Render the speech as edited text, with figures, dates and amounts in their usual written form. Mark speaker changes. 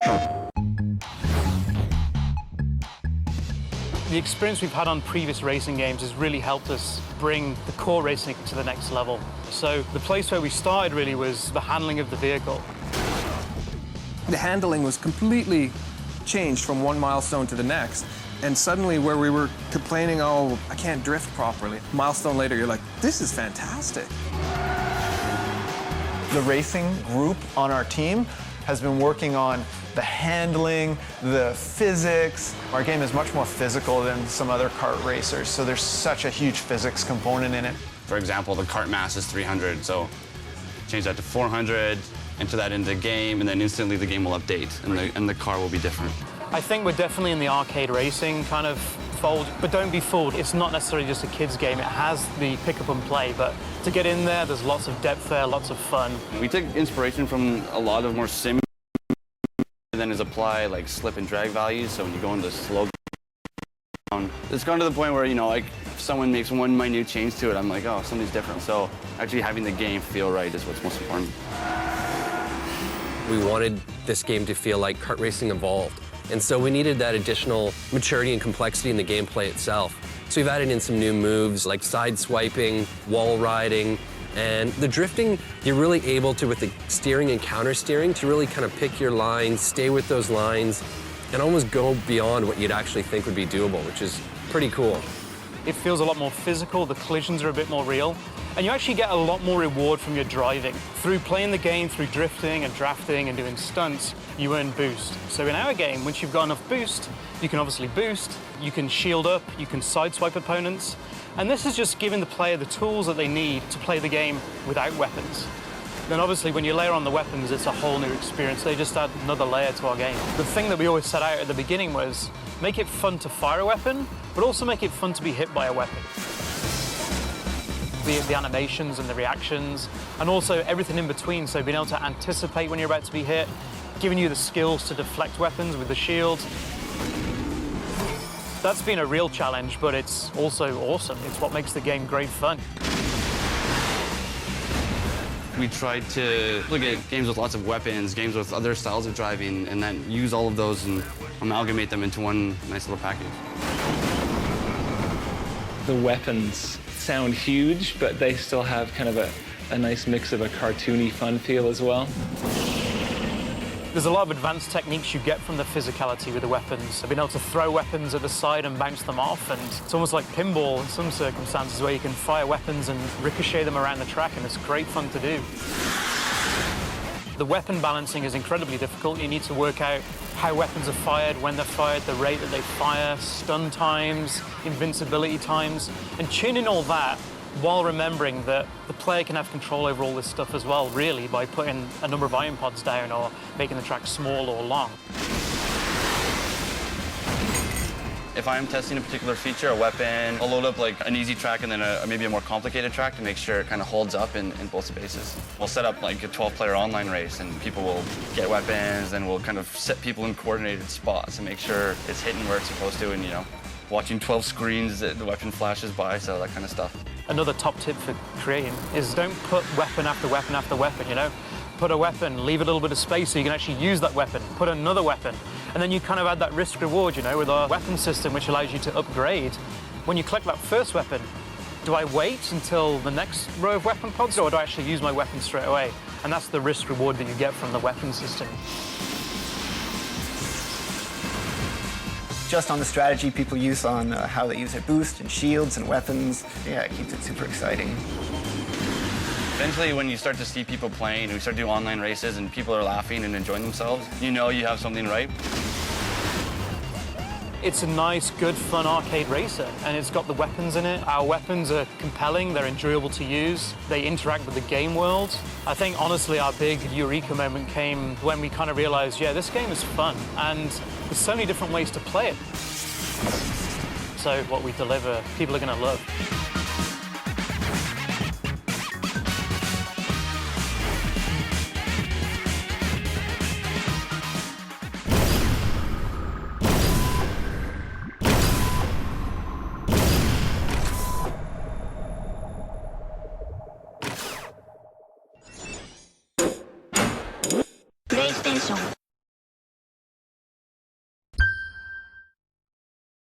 Speaker 1: The experience we've had on previous racing games has really helped us bring the core racing to the next level. So the place where we started really was the handling of the vehicle.
Speaker 2: The handling was completely changed from one milestone to the next. And suddenly where we were complaining, oh, I can't drift properly, milestone later, you're like, this is fantastic.
Speaker 3: The racing group on our team has been working on the handling, the physics. Our game is much more physical than some other kart racers, so there's such a huge physics component in it.
Speaker 4: For example, the kart mass is 300, so change that to 400, enter that into the game, and then instantly the game will update, and the car will be different.
Speaker 1: I think we're definitely in the arcade racing kind of fold, but don't be fooled. It's not necessarily just a kid's game. It has the pick up and play, but to get in there, there's lots of depth there, lots of fun.
Speaker 4: We took inspiration from a lot of more sim, and then is apply like slip and drag values. So when you go into slow down, it's gone to the point where, you know, like if someone makes one minute change to it, I'm like, oh, something's different. So actually having the game feel right is what's most important.
Speaker 5: We wanted this game to feel like kart racing evolved. And so we needed that additional maturity and complexity in the gameplay itself. So we've added in some new moves like side swiping, wall riding, and the drifting, you're really able to, with the steering and counter steering, to really kind of pick your lines, stay with those lines, and almost go beyond what you'd actually think would be doable, which is pretty cool.
Speaker 1: It feels a lot more physical, the collisions are a bit more real, and you actually get a lot more reward from your driving. Through playing the game, through drifting and drafting and doing stunts, you earn boost. So in our game, once you've got enough boost, you can obviously boost, you can shield up, you can sideswipe opponents, and this is just giving the player the tools that they need to play the game without weapons. Then obviously when you layer on the weapons, it's a whole new experience. They just add another layer to our game. The thing that we always set out at the beginning was make it fun to fire a weapon, but also make it fun to be hit by a weapon. The animations and the reactions, and also everything in between, so being able to anticipate when you're about to be hit, giving you the skills to deflect weapons with the shield. That's been a real challenge, but it's also awesome. It's what makes the game great fun.
Speaker 4: We tried to look at games with lots of weapons, games with other styles of driving, and then use all of those and amalgamate them into one nice little package.
Speaker 6: The weapons sound huge, but they still have kind of a nice mix of a cartoony fun feel as well.
Speaker 1: There's a lot of advanced techniques you get from the physicality with the weapons. Being able to throw weapons at the side and bounce them off, and it's almost like pinball in some circumstances where you can fire weapons and ricochet them around the track, and it's great fun to do. The weapon balancing is incredibly difficult. You need to work out how weapons are fired, when they're fired, the rate that they fire, stun times, invincibility times, and tuning all that while remembering that the player can have control over all this stuff as well, really, by putting a number of iron pods down or making the track small or long.
Speaker 4: If I'm testing a particular feature, a weapon, I'll load up like an easy track and then maybe a more complicated track to make sure it kind of holds up in both spaces. We'll set up like a 12-player online race, and people will get weapons, and we'll kind of set people in coordinated spots and make sure it's hitting where it's supposed to, and, you know, watching 12 screens, the weapon flashes by, so that kind of stuff.
Speaker 1: Another top tip for creating is don't put weapon after weapon after weapon, you know? Put a weapon, leave a little bit of space so you can actually use that weapon, put another weapon, and then you kind of add that risk reward, you know, with our weapon system, which allows you to upgrade. When you collect that first weapon, do I wait until the next row of weapon pods, or do I actually use my weapon straight away? And that's the risk reward that you get from the weapon system.
Speaker 7: Just on the strategy people use on how they use their boost and shields and weapons, yeah, it keeps it super exciting.
Speaker 4: Eventually, when you start to see people playing, and we start doing online races and people are laughing and enjoying themselves, you know you have something right.
Speaker 1: It's a nice, good, fun arcade racer, and it's got the weapons in it. Our weapons are compelling, they're enjoyable to use, they interact with the game world. I think, honestly, our big eureka moment came when we kind of realized, yeah, this game is fun, and there's so many different ways to play it. So what we deliver, people are going to love.
Speaker 8: PlayStation